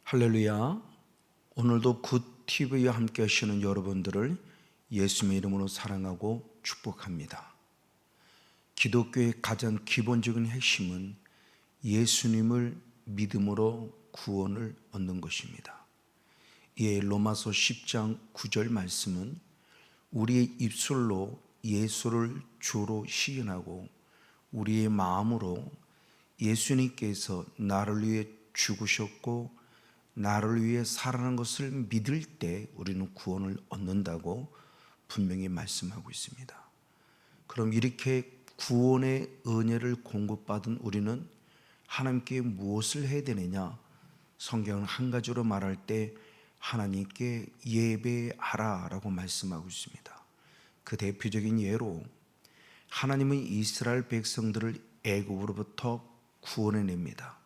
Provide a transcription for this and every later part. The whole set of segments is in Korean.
할렐루야. 오늘도 굿TV와 함께 하시는 여러분들을 예수님의 이름으로 사랑하고 축복합니다. 기독교의 가장 기본적인 핵심은 예수님을 믿음으로 구원을 얻는 것입니다. 이에 로마서 10장 9절 말씀은 우리의 입술로 예수를 주로 시인하고 우리의 마음으로 예수님께서 나를 위해 죽으셨고 나를 위해 살아난 것을 믿을 때 우리는 구원을 얻는다고 분명히 말씀하고 있습니다. 그럼 이렇게 구원의 은혜를 공급받은 우리는 하나님께 무엇을 해야 되느냐? 성경은 한 가지로 말할 때 하나님께 예배하라 라고 말씀하고 있습니다. 그 대표적인 예로 하나님은 이스라엘 백성들을 애굽으로부터 구원해냅니다.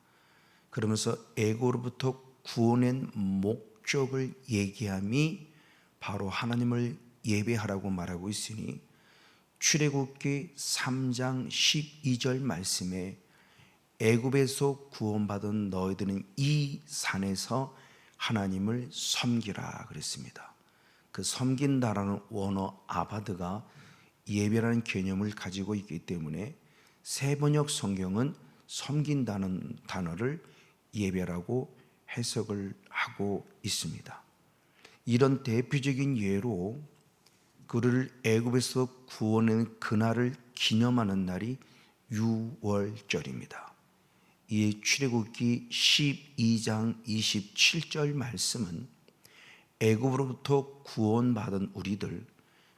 그러면서 애굽으로부터 구원의 목적을 얘기함이 바로 하나님을 예배하라고 말하고 있으니 출애굽기 3장 12절 말씀에 애굽에서 구원받은 너희들은 이 산에서 하나님을 섬기라 그랬습니다. 그 섬긴다라는 원어 아바드가 예배라는 개념을 가지고 있기 때문에 세번역 성경은 섬긴다는 단어를 예배라고 해석을 하고 있습니다. 이런 대표적인 예로 그를 애굽에서 구원한 그날을 기념하는 날이 유월절입니다. 이 출애굽기 12장 27절 말씀은 애굽으로부터 구원받은 우리들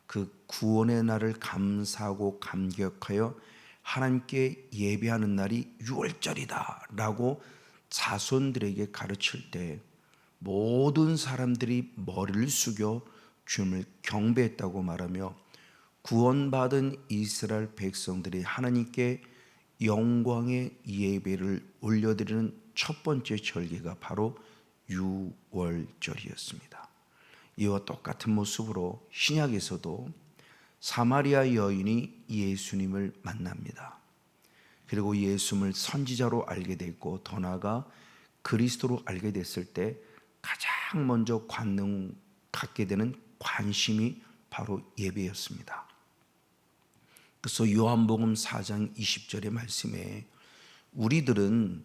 그 구원의 날을 감사하고 감격하여 하나님께 예배하는 날이 유월절이다 라고 자손들에게 가르칠 때 모든 사람들이 머리를 숙여 주님을 경배했다고 말하며 구원받은 이스라엘 백성들이 하나님께 영광의 예배를 올려드리는 첫 번째 절기가 바로 유월절이었습니다. 이와 똑같은 모습으로 신약에서도 사마리아 여인이 예수님을 만납니다. 그리고 예수님을 선지자로 알게 됐고 더 나아가 그리스도로 알게 됐을 때 가장 먼저 갖게 되는 관심이 바로 예배였습니다. 그래서 요한복음 4장 20절의 말씀에 우리들은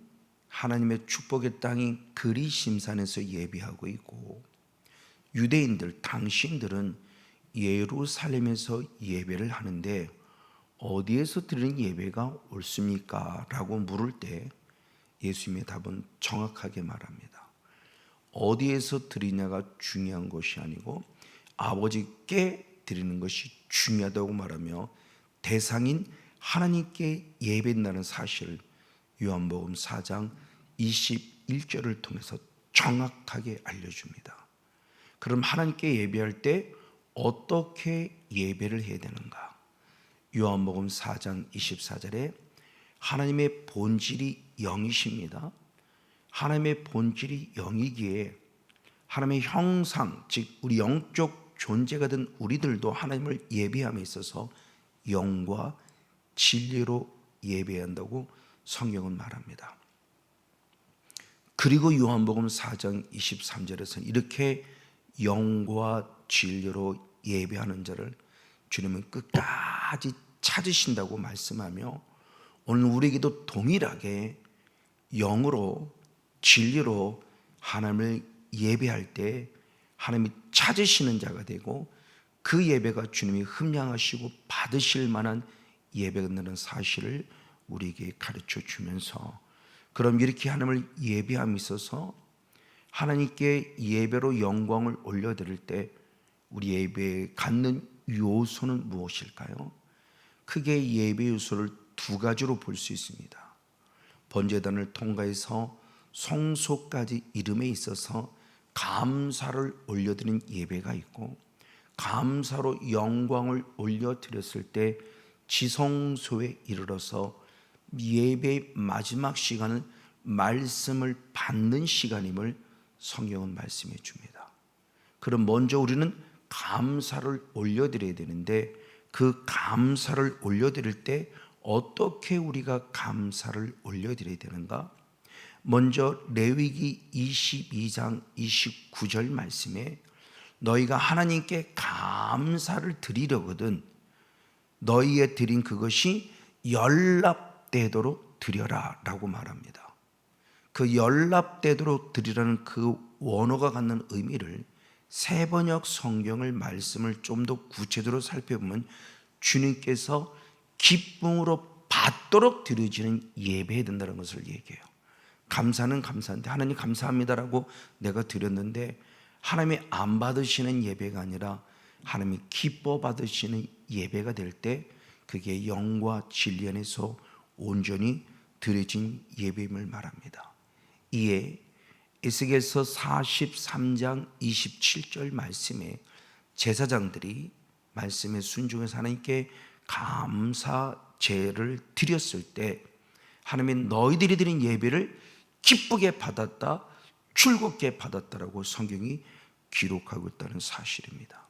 하나님의 축복의 땅인 그리심산에서 예배하고 있고 유대인들, 당신들은 예루살렘에서 예배를 하는데 어디에서 드리는 예배가 옳습니까? 라고 물을 때 예수님의 답은 정확하게 말합니다. 어디에서 드리냐가 중요한 것이 아니고 아버지께 드리는 것이 중요하다고 말하며 대상인 하나님께 예배한다는 사실을 요한복음 4장 21절을 통해서 정확하게 알려줍니다. 그럼 하나님께 예배할 때 어떻게 예배를 해야 되는가? 요한복음 4장 24절에 하나님의 본질이 영이십니다. 하나님의 본질이 영이기에 하나님의 형상, 즉 우리 영적 존재가 된 우리들도 하나님을 예배함에 있어서 영과 진리로 예배한다고 성경은 말합니다. 그리고 요한복음 4장 23절에서는 이렇게 영과 진리로 예배하는 자를 주님은 끝까지 찾으신다고 말씀하며 오늘 우리에게도 동일하게 영으로 진리로 하나님을 예배할 때 하나님이 찾으시는 자가 되고 그 예배가 주님이 흠양하시고 받으실 만한 예배가 되는 사실을 우리에게 가르쳐 주면서 그럼 이렇게 하나님을 예배함에 있어서 하나님께 예배로 영광을 올려드릴 때 우리 예배에 갖는 요소는 무엇일까요? 크게 예배 요소를 두 가지로 볼 수 있습니다. 번제단을 통과해서 성소까지 이름에 있어서 감사를 올려드리는 예배가 있고 감사로 영광을 올려드렸을 때 지성소에 이르러서 예배의 마지막 시간은 말씀을 받는 시간임을 성경은 말씀해 줍니다. 그럼 먼저 우리는 감사를 올려드려야 되는데 그 감사를 올려드릴 때 어떻게 우리가 감사를 올려드려야 되는가? 먼저 레위기 22장 29절 말씀에 너희가 하나님께 감사를 드리려거든 너희의 드린 그것이 연락되도록 드려라 라고 말합니다. 그 연락되도록 드리라는 그 원어가 갖는 의미를 세번역 성경을 말씀을 좀 더 구체적으로 살펴보면 주님께서 기쁨으로 받도록 드려지는 예배해야 된다는 것을 얘기해요. 감사는 감사한데 하나님 감사합니다라고 내가 드렸는데 하나님이 안 받으시는 예배가 아니라 하나님이 기뻐 받으시는 예배가 될 때 그게 영과 진리 안에서 온전히 드려진 예배임을 말합니다. 이에 에스겔서 43장 27절 말씀에 제사장들이 말씀에 순종해서 하나님께 감사제를 드렸을 때 하나님이 너희들이 드린 예배를 기쁘게 받았다, 즐겁게 받았다라고 성경이 기록하고 있다는 사실입니다.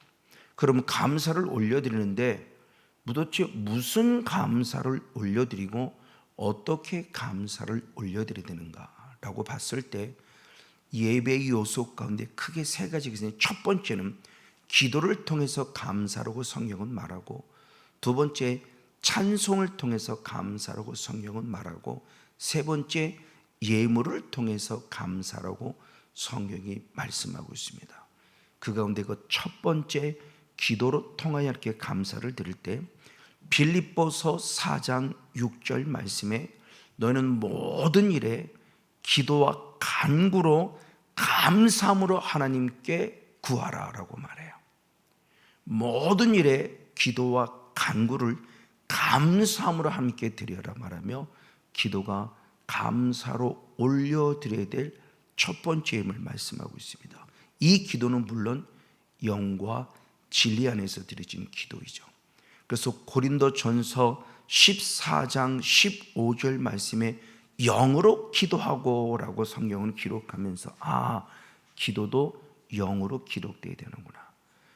그러면 감사를 올려드리는데 도대체 무슨 감사를 올려드리고 어떻게 감사를 올려드려야 되는가라고 봤을 때 예배의 요소 가운데 크게 세 가지가 있어요. 첫 번째는 기도를 통해서 감사라고 성경은 말하고, 두 번째 찬송을 통해서 감사라고 성경은 말하고, 세 번째 예물을 통해서 감사라고 성경이 말씀하고 있습니다. 그 가운데 그 첫 번째 기도로 통하여 이렇게 감사를 드릴 때 빌립보서 4장 6절 말씀에 너희는 모든 일에 기도와 간구로 감사함으로 하나님께 구하라 라고 말해요. 모든 일에 기도와 간구를 감사함으로 하나님께 드려라 말하며 기도가 감사로 올려드려야 될 첫 번째임을 말씀하고 있습니다. 이 기도는 물론 영과 진리 안에서 드려진 기도이죠. 그래서 고린도전서 14장 15절 말씀에 영으로 기도하고 라고 성경은 기록하면서 기도도 영으로 기록되어야 되는구나.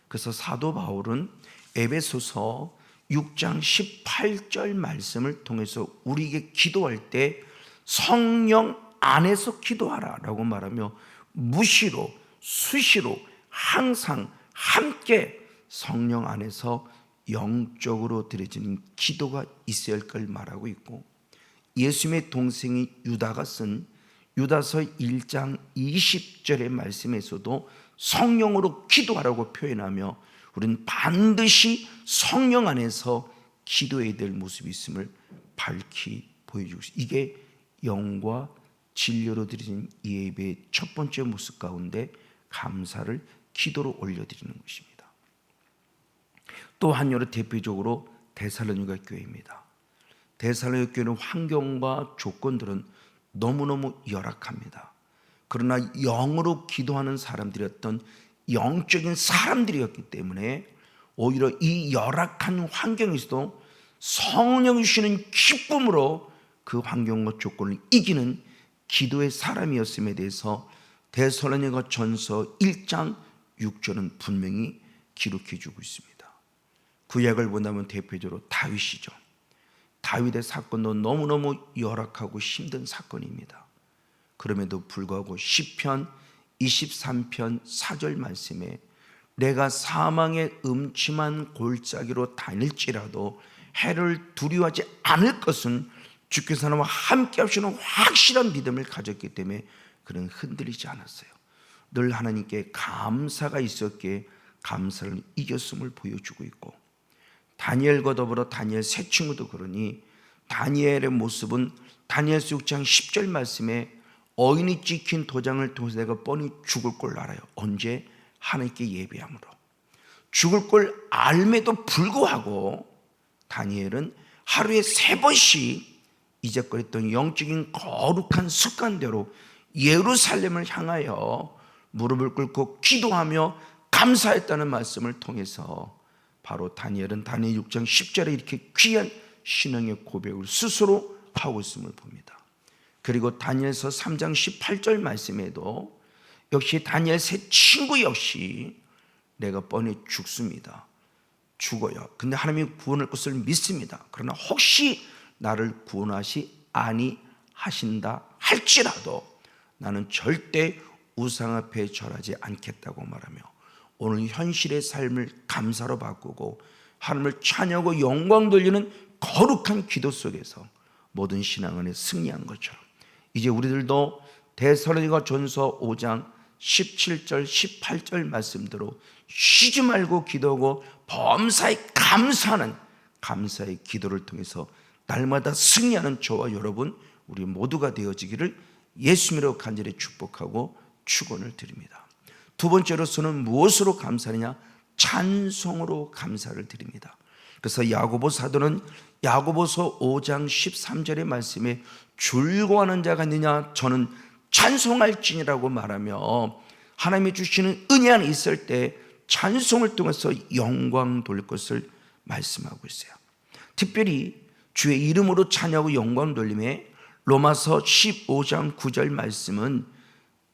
그래서 사도 바울은 에베소서 6장 18절 말씀을 통해서 우리에게 기도할 때 성령 안에서 기도하라 라고 말하며 무시로 수시로 항상 함께 성령 안에서 영적으로 드려지는 기도가 있어야 할 걸 말하고 있고, 예수님의 동생이 유다가 쓴 유다서 1장 20절의 말씀에서도 성령으로 기도하라고 표현하며 우리는 반드시 성령 안에서 기도해야 될 모습이 있음을 밝히 보여주고 있습니다. 이게 영과 진리로 드리는 예배의 첫 번째 모습 가운데 감사를 기도로 올려드리는 것입니다. 또 한여로 대표적으로 데살로니가 교회입니다. 데살로니가 교회는 환경과 조건들은 너무너무 열악합니다. 그러나 영으로 기도하는 사람들이었던 영적인 사람들이었기 때문에 오히려 이 열악한 환경에서도 성령이 주시는 기쁨으로 그 환경과 조건을 이기는 기도의 사람이었음에 대해서 데살로니가 전서 1장 6절은 분명히 기록해 주고 있습니다. 구약을 본다면 대표적으로 다윗이죠. 다윗의 사건도 너무너무 열악하고 힘든 사건입니다. 그럼에도 불구하고 시편 23편 4절 말씀에 내가 사망의 음침한 골짜기로 다닐지라도 해를 두려워하지 않을 것은 주께서 나와 함께 하시는 확실한 믿음을 가졌기 때문에 그는 흔들리지 않았어요. 늘 하나님께 감사가 있었기에 감사를 이겼음을 보여주고 있고, 다니엘과 더불어 다니엘 세 친구도 그러니 다니엘의 모습은 다니엘서 6장 10절 말씀에 어인이 찍힌 도장을 통해서 내가 뻔히 죽을 걸 알아요. 언제? 하나님께 예배함으로. 죽을 걸 알매도 불구하고 다니엘은 하루에 3번씩 이적거렸던 영적인 거룩한 습관대로 예루살렘을 향하여 무릎을 꿇고 기도하며 감사했다는 말씀을 통해서 바로 다니엘은 다니엘 6장 10절에 이렇게 귀한 신앙의 고백을 스스로 하고 있음을 봅니다. 그리고 다니엘서 3장 18절 말씀에도 역시 다니엘 세 친구 역시 내가 뻔히 죽습니다. 죽어요. 근데 하나님이 구원할 것을 믿습니다. 그러나 혹시 나를 구원하시 아니하신다 할지라도 나는 절대 우상 앞에 절하지 않겠다고 말하며 오늘 현실의 삶을 감사로 바꾸고 하나님을 찬양하고 영광 돌리는 거룩한 기도 속에서 모든 신앙 안에 승리한 것처럼 이제 우리들도 데살로니가 전서 5장 17절 18절 말씀대로 쉬지 말고 기도하고 범사에 감사하는 감사의 기도를 통해서 날마다 승리하는 저와 여러분 우리 모두가 되어지기를 예수님으로 간절히 축복하고 축원을 드립니다. 두 번째로서는 무엇으로 감사하느냐? 찬송으로 감사를 드립니다. 그래서 야고보 사도는 야고보서 5장 13절의 말씀에 즐거워하는 자가 있느냐? 저는 찬송할지니라고 말하며 하나님이 주시는 은혜 안에 있을 때 찬송을 통해서 영광 돌릴 것을 말씀하고 있어요. 특별히 주의 이름으로 찬양하고 영광 돌림에 로마서 15장 9절 말씀은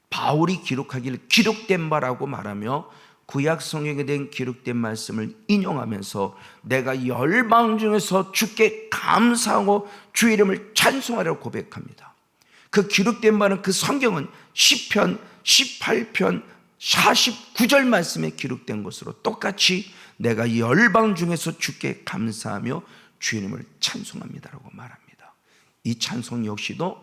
바울이 기록하기를 기록된 바라고 말하며 구약 성경에 된 기록된 말씀을 인용하면서 내가 열방 중에서 주께 감사하고 주의 이름을 찬송하라고 고백합니다. 그 기록된 바는 그 성경은 시편 18편 49절 말씀에 기록된 것으로 똑같이 내가 열방 중에서 주께 감사하며 주의 이름을 찬송합니다라고 말합니다. 이 찬송 역시도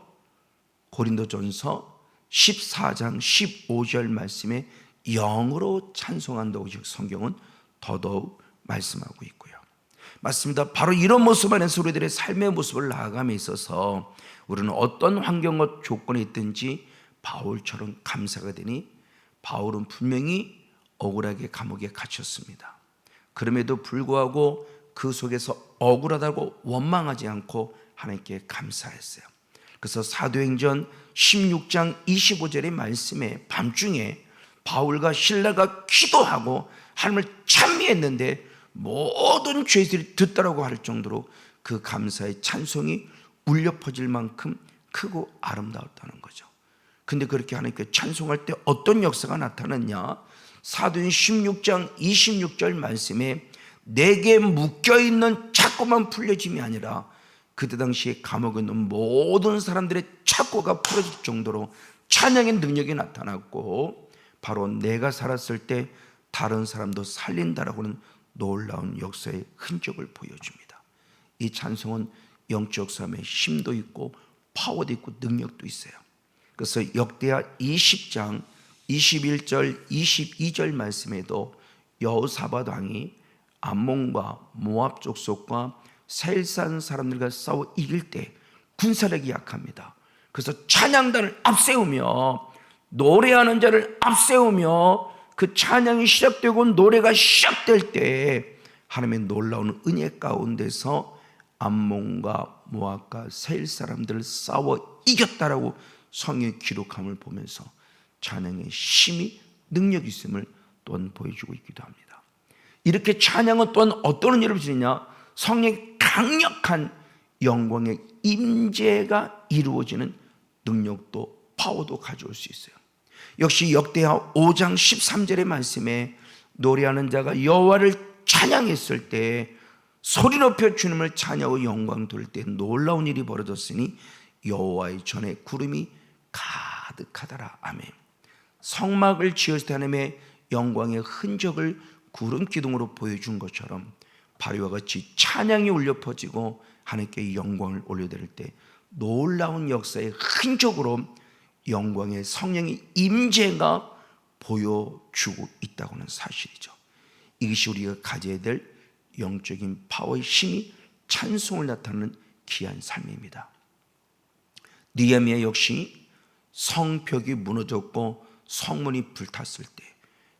고린도전서 14장 15절 말씀에 영으로 찬송한다고 성경은 더더욱 말씀하고 있고요. 맞습니다. 바로 이런 모습 안에서 우리들의 삶의 모습을 나아감에 있어서 우리는 어떤 환경과 조건에 있든지 바울처럼 감사가 되니 바울은 분명히 억울하게 감옥에 갇혔습니다. 그럼에도 불구하고 그 속에서 억울하다고 원망하지 않고 하나님께 감사했어요. 그래서 사도행전 16장 25절의 말씀에 밤중에 바울과 실라가 기도하고 하나님을 찬미했는데 모든 죄들이 듣더라고 할 정도로 그 감사의 찬송이 울려 퍼질 만큼 크고 아름다웠다는 거죠. 근데 그렇게 하나님께 찬송할 때 어떤 역사가 나타났냐? 사도행 16장 26절 말씀에 내게 묶여있는 자꾸만 풀려짐이 아니라 그때 당시에 감옥에 있는 모든 사람들의 착고가 풀어질 정도로 찬양의 능력이 나타났고 바로 내가 살았을 때 다른 사람도 살린다라고는 놀라운 역사의 흔적을 보여줍니다. 이 찬송은 영적 삶에 힘도 있고 파워도 있고 능력도 있어요. 그래서 역대하 20장 21절 22절 말씀에도 여호사밧 왕이 암몬과 모압 족속과 세일산 사람들과 싸워 이길 때 군사력이 약합니다. 그래서 찬양단을 앞세우며 노래하는 자를 앞세우며 그 찬양이 시작되고 노래가 시작될 때 하나님의 놀라운 은혜 가운데서 암몬과 모압과 세일 사람들을 싸워 이겼다라고 성경의 기록함을 보면서 찬양의 힘이 능력이 있음을 또한 보여주고 있기도 합니다. 이렇게 찬양은 또한 어떤 일을 주느냐? 성령의 강력한 영광의 임재가 이루어지는 능력도 파워도 가져올 수 있어요. 역시 역대하 5장 13절의 말씀에 노래하는 자가 여호와를 찬양했을 때 소리 높여 주님을 찬양하고 영광 돌릴 때 놀라운 일이 벌어졌으니 여호와의 전에 구름이 가득하더라. 아멘. 성막을 지었을 때 하나님의 영광의 흔적을 구름 기둥으로 보여준 것처럼 바리와 같이 찬양이 울려 퍼지고 하나님께 영광을 올려드릴 때 놀라운 역사의 흔적으로 영광의 성령의 임재가 보여주고 있다고 하는 사실이죠. 이것이 우리가 가져야 될 영적인 파워의 힘이 찬송을 나타내는 귀한 삶입니다. 느헤미야 역시 성벽이 무너졌고 성문이 불탔을 때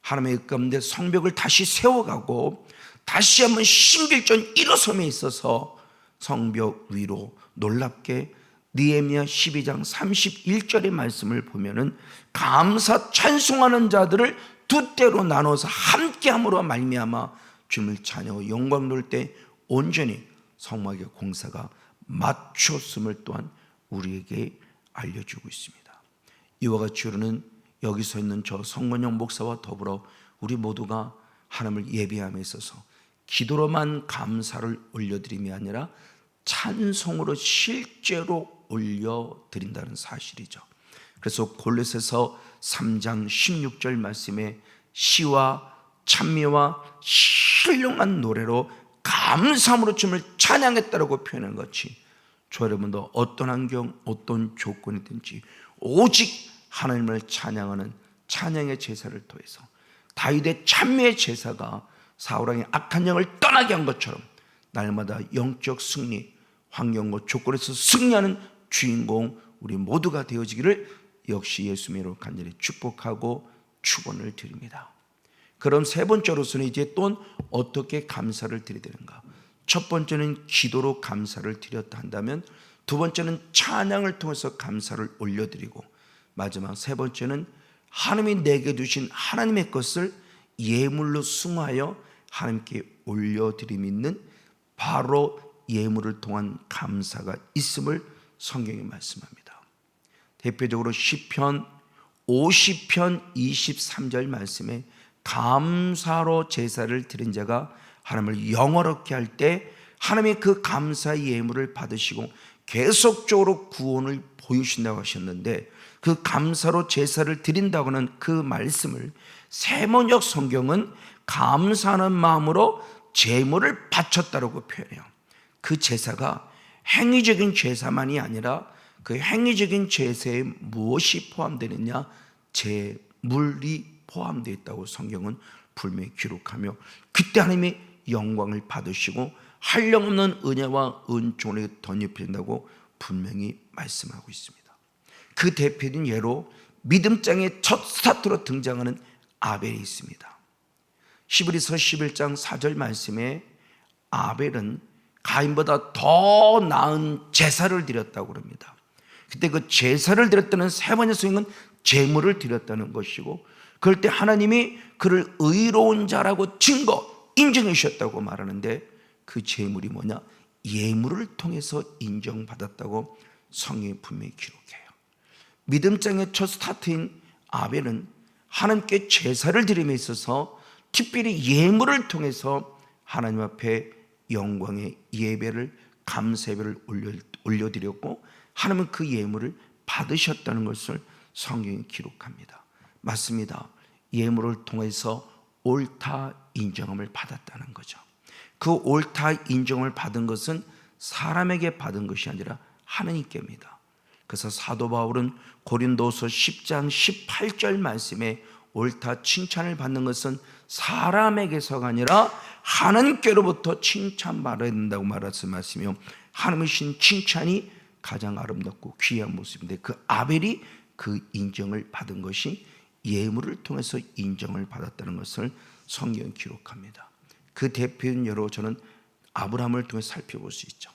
하나님의 가운데 성벽을 다시 세워가고 다시 한번 신길전 일어섬에 있어서 성벽 위로 놀랍게 느헤미야 12장 31절의 말씀을 보면은 감사 찬송하는 자들을 두 때로 나눠서 함께함으로 말미암아 주님을 찬양하고 영광 돌릴 때 온전히 성막의 공사가 맞췄음을 또한 우리에게 알려주고 있습니다. 이와 같이 우리는 여기 서 있는 저 성건영 목사와 더불어 우리 모두가 하나님을 예배함에 있어서 기도로만 감사를 올려드림이 아니라 찬송으로 실제로 올려드린다는 사실이죠. 그래서 골로새서 3장 16절 말씀에 시와 찬미와 신령한 노래로 감사함으로 주님을 찬양했다라고 표현한 것이, 저 여러분도 어떤 환경, 어떤 조건이든지 오직 하나님을 찬양하는 찬양의 제사를 통해서 다윗의 찬미의 제사가 사울왕의 악한 영을 떠나게 한 것처럼 날마다 영적 승리, 환경과 조건에서 승리하는 주인공 우리 모두가 되어지기를 역시 예수님으로 간절히 축복하고 축원을 드립니다. 그럼 세 번째로서는 이제 또 어떻게 감사를 드려야 되는가? 첫 번째는 기도로 감사를 드렸다 한다면, 두 번째는 찬양을 통해서 감사를 올려드리고, 마지막 세 번째는 하나님이 내게 주신 하나님의 것을 예물로 숭하여 하나님께 올려드림이 있는 바로 예물을 통한 감사가 있음을 성경이 말씀합니다. 대표적으로 시편 50편 23절 말씀에 감사로 제사를 드린 자가 하나님을 영화롭게 할 때 하나님의 그 감사의 예물을 받으시고 계속적으로 구원을 보여주신다고 하셨는데, 그 감사로 제사를 드린다고 하는 그 말씀을 세번역 성경은 감사하는 마음으로 제물을 바쳤다고 표현해요. 그 제사가 행위적인 제사만이 아니라 그 행위적인 제사에 무엇이 포함되느냐? 제물이 포함되어 있다고 성경은 분명히 기록하며, 그때 하나님이 영광을 받으시고 한량없는 은혜와 은총을 덧입힌다고 분명히 말씀하고 있습니다. 그 대표적인 예로 믿음장의 첫 스타트로 등장하는 아벨이 있습니다. 히브리서 11장 4절 말씀에 아벨은 가인보다 더 나은 제사를 드렸다고 그럽니다. 그때 그 제사를 드렸다는 세 번의 성경은 제물을 드렸다는 것이고, 그럴 때 하나님이 그를 의로운 자라고 인정해 주셨다고 말하는데, 그 제물이 뭐냐? 예물을 통해서 인정받았다고 성경이 분명히 기록해요. 믿음장의 첫 스타트인 아벨은 하나님께 제사를 드림에 있어서 특별히 예물을 통해서 하나님 앞에 영광의 예배를, 감사 예배를 올려드렸고, 하나님은 그 예물을 받으셨다는 것을 성경이 기록합니다. 맞습니다. 예물을 통해서 옳다 인정함을 받았다는 거죠. 그 옳다 인정을 받은 것은 사람에게 받은 것이 아니라 하나님께입니다. 그래서 사도 바울은 고린도서 10장 18절 말씀에 옳다 칭찬을 받는 것은 사람에게서가 아니라 하나님께로부터 칭찬받아야 된다고 말씀하시며, 하나님의 신 칭찬이 가장 아름답고 귀한 모습인데, 그 아벨이 그 인정을 받은 것이 예물을 통해서 인정을 받았다는 것을 성경은 기록합니다. 그 대표인 예로 저는 아브라함을 통해 살펴볼 수 있죠.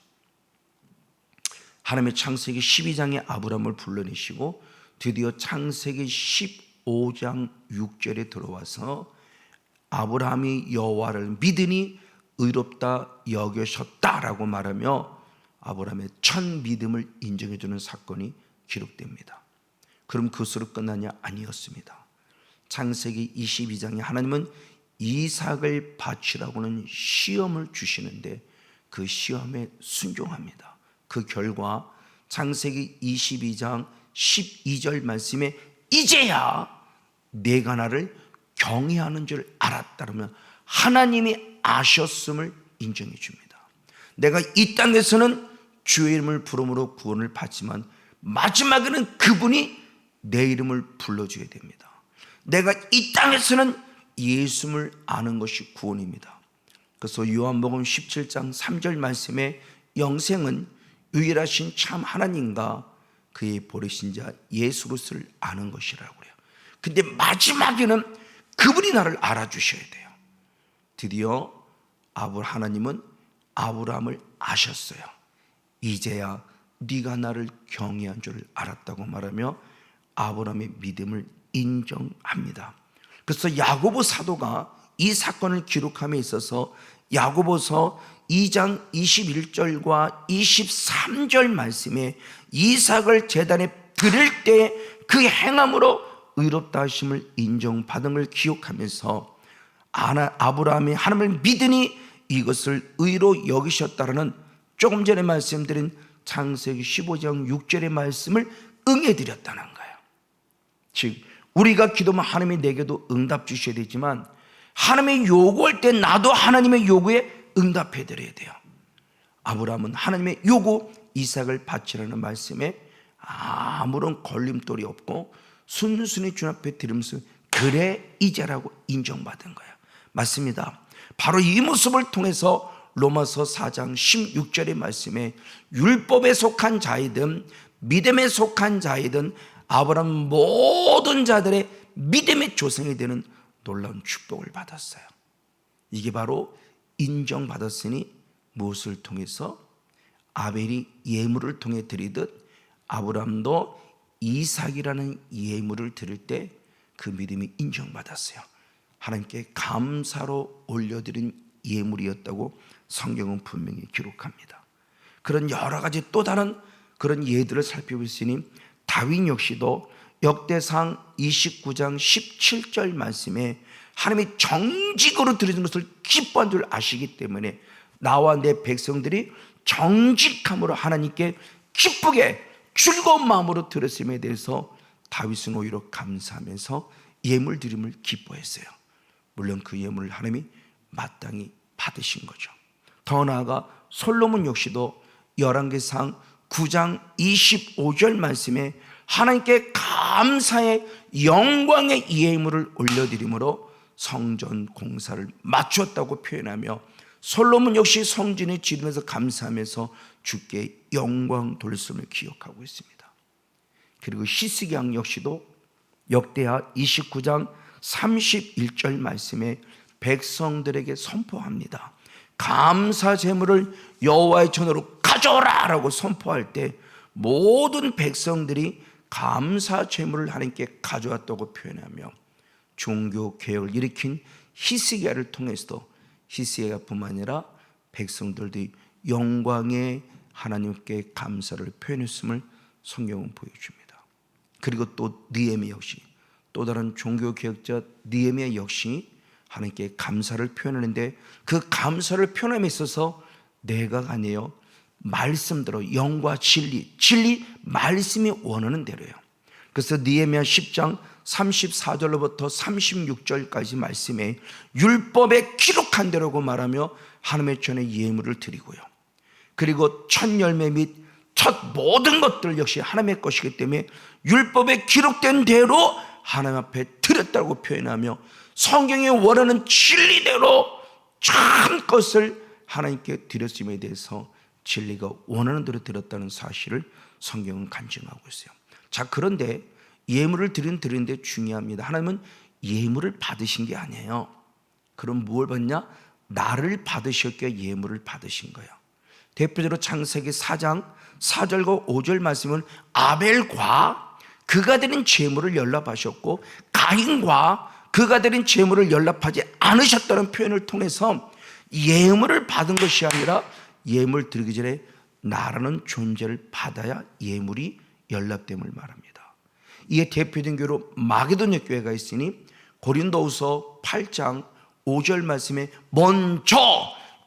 하나님의 창세기 12장에 아브라함을 불러내시고 드디어 창세기 15장 6절에 들어와서 아브라함이 여호와를 믿으니 의롭다 여겨졌다라고 말하며 아브라함의 첫 믿음을 인정해주는 사건이 기록됩니다. 그럼 그것으로 끝나냐? 아니었습니다. 창세기 22장에 하나님은 이삭을 바치라고는 시험을 주시는데 그 시험에 순종합니다. 그 결과 창세기 22장 12절 말씀에 이제야 내가 나를 경외하는 줄 알았다면 하나님이 아셨음을 인정해 줍니다. 내가 이 땅에서는 주의 이름을 부름으로 구원을 받지만 마지막에는 그분이 내 이름을 불러줘야 됩니다. 내가 이 땅에서는 예수를 아는 것이 구원입니다. 그래서 요한복음 17장 3절 말씀에 영생은 유일하신 참 하나님과 그의 보내신 자 예수 그리스도를 아는 것이라고 그래요. 근데 마지막에는 그분이 나를 알아주셔야 돼요. 드디어 하나님은 아브라함을 아셨어요. 이제야 네가 나를 경외한 줄 알았다고 말하며 아브라함의 믿음을 인정합니다. 그래서 야고보 사도가 이 사건을 기록함에 있어서 야고보서 2장 21절과 23절 말씀에 이삭을 제단에 드릴 때 그 행함으로 의롭다 하심을 인정받은 걸 기억하면서 아브라함이 하나님을 믿으니 이것을 의로 여기셨다라는 조금 전에 말씀드린 창세기 15장 6절의 말씀을 응해드렸다는 거예요. 즉 우리가 기도하면 하나님이 내게도 응답 주셔야 되지만 하나님의 요구할 때 나도 하나님의 요구에 응답해 드려야 돼요. 아브라함은 하나님의 요구 이삭을 바치라는 말씀에 아무런 걸림돌이 없고 순순히 주 앞에 드리면서 그래 이제라고 인정받은 거예요. 맞습니다. 바로 이 모습을 통해서 로마서 4장 16절의 말씀에 율법에 속한 자이든 믿음에 속한 자이든 아브라함 모든 자들의 믿음의 조상이 되는 놀라운 축복을 받았어요. 이게 바로 인정받았으니 무엇을 통해서? 아벨이 예물을 통해 드리듯 아브라함도 이삭이라는 예물을 드릴 때 그 믿음이 인정받았어요. 하나님께 감사로 올려드린 예물이었다고 성경은 분명히 기록합니다. 그런 여러 가지 또 다른 그런 예들을 살펴보시니 다윗 역시도 역대상 29장 17절 말씀에 하나님이 정직으로 드리는 것을 기뻐한 줄 아시기 때문에 나와 내 백성들이 정직함으로 하나님께 기쁘게 즐거운 마음으로 드렸음에 대해서 다윗은 오히려 감사하면서 예물 드림을 기뻐했어요. 물론 그 예물을 하나님이 마땅히 받으신 거죠. 더 나아가 솔로몬 역시도 열왕기상 9장 25절 말씀에 하나님께 감사의 영광의 예물을 올려드림으로 성전 공사를 마쳤다고 표현하며 솔로몬 역시 성전을 지르면서 감사하면서 주께 영광 돌렸음을 기억하고 있습니다. 그리고 히스기야 역시도 역대하 29장 31절 말씀에 백성들에게 선포합니다. 감사 제물을 여호와의 전으로 가져오라 라고 선포할 때 모든 백성들이 감사 제물을 하나님께 가져왔다고 표현하며 종교 개혁을 일으킨 히스기야를 통해서도 히스기야뿐만 아니라 백성들도 영광의 하나님께 감사를 표현했음을 성경은 보여줍니다. 그리고 또 느헤미야 역시 또 다른 종교 개혁자 느헤미야 역시 하나님께 감사를 표현하는데 그 감사를 표현함에 있어서 내가 아니에요. 말씀대로 영과 진리 말씀이 원하는 대로예요. 그래서 느헤미야 10장 34절로부터 36절까지 말씀에 율법에 기록한 대로고 말하며 하나님의 전에 예물을 드리고요. 그리고 첫 열매 및 첫 모든 것들 역시 하나님의 것이기 때문에 율법에 기록된 대로 하나님 앞에 드렸다고 표현하며 성경이 원하는 진리대로 참 것을 하나님께 드렸음에 대해서 진리가 원하는 대로 드렸다는 사실을 성경은 간증하고 있어요. 자, 그런데 예물을 드리는데 중요합니다. 하나님은 예물을 받으신 게 아니에요. 그럼 뭘 받냐? 나를 받으셨기에 예물을 받으신 거예요. 대표적으로 창세기 4장 4절과 5절 말씀은 아벨과 그가 드린 제물을 연락하셨고 가인과 그가 드린 제물을 연락하지 않으셨다는 표현을 통해서 예물을 받은 것이 아니라 예물 드리기 전에 나라는 존재를 받아야 예물이 연락됨을 말합니다. 이에 대표된 교로 마게도냐 교회가 있으니 고린도후서 8장 5절 말씀에 먼저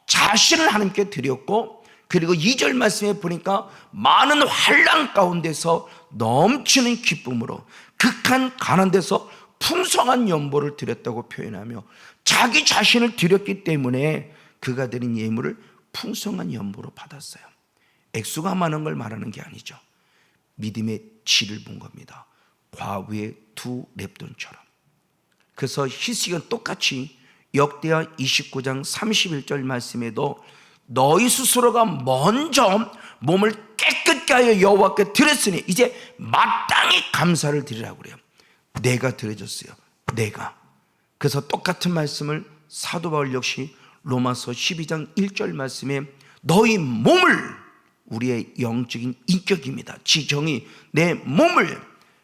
자신을 하나님께 드렸고 그리고 2절 말씀에 보니까 많은 환난 가운데서 넘치는 기쁨으로 극한 가난 데서 풍성한 연보를 드렸다고 표현하며 자기 자신을 드렸기 때문에 그가 드린 예물을 풍성한 연보로 받았어요. 액수가 많은 걸 말하는 게 아니죠. 믿음의 질을 본 겁니다. 과부의 두 렙돈처럼. 그래서 히스기야는 똑같이 역대하 29장 31절 말씀에도 너희 스스로가 먼저 몸을 깨끗게 하여 여호와께 드렸으니 이제 마땅히 감사를 드리라고 그래요. 내가 드려줬어요. 내가. 그래서 똑같은 말씀을 사도 바울 역시 로마서 12장 1절 말씀에 너희 몸을 우리의 영적인 인격입니다. 지정이 내 몸을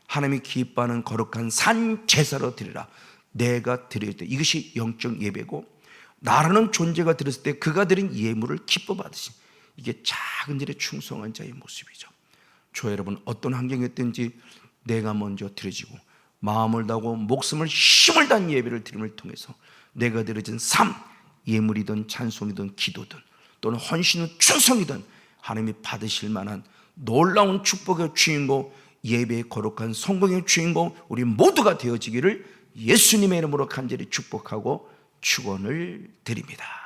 하나님이 기뻐하는 거룩한 산 제사로 드리라. 내가 드릴 때 이것이 영적 예배고 나라는 존재가 드렸을 때 그가 드린 예물을 기뻐 받으신 이게 작은 일에 충성한 자의 모습이죠. 저 여러분 어떤 환경이었든지 내가 먼저 드려지고 마음을 다하고 목숨을 힘을 다한 예배를 드림을 통해서 내가 드려진 삶 예물이든 찬송이든 기도든 또는 헌신이든 충성이든 하나님이 받으실 만한 놀라운 축복의 주인공 예배의 거룩한 성공의 주인공 우리 모두가 되어지기를 예수님의 이름으로 간절히 축복하고 축원을 드립니다.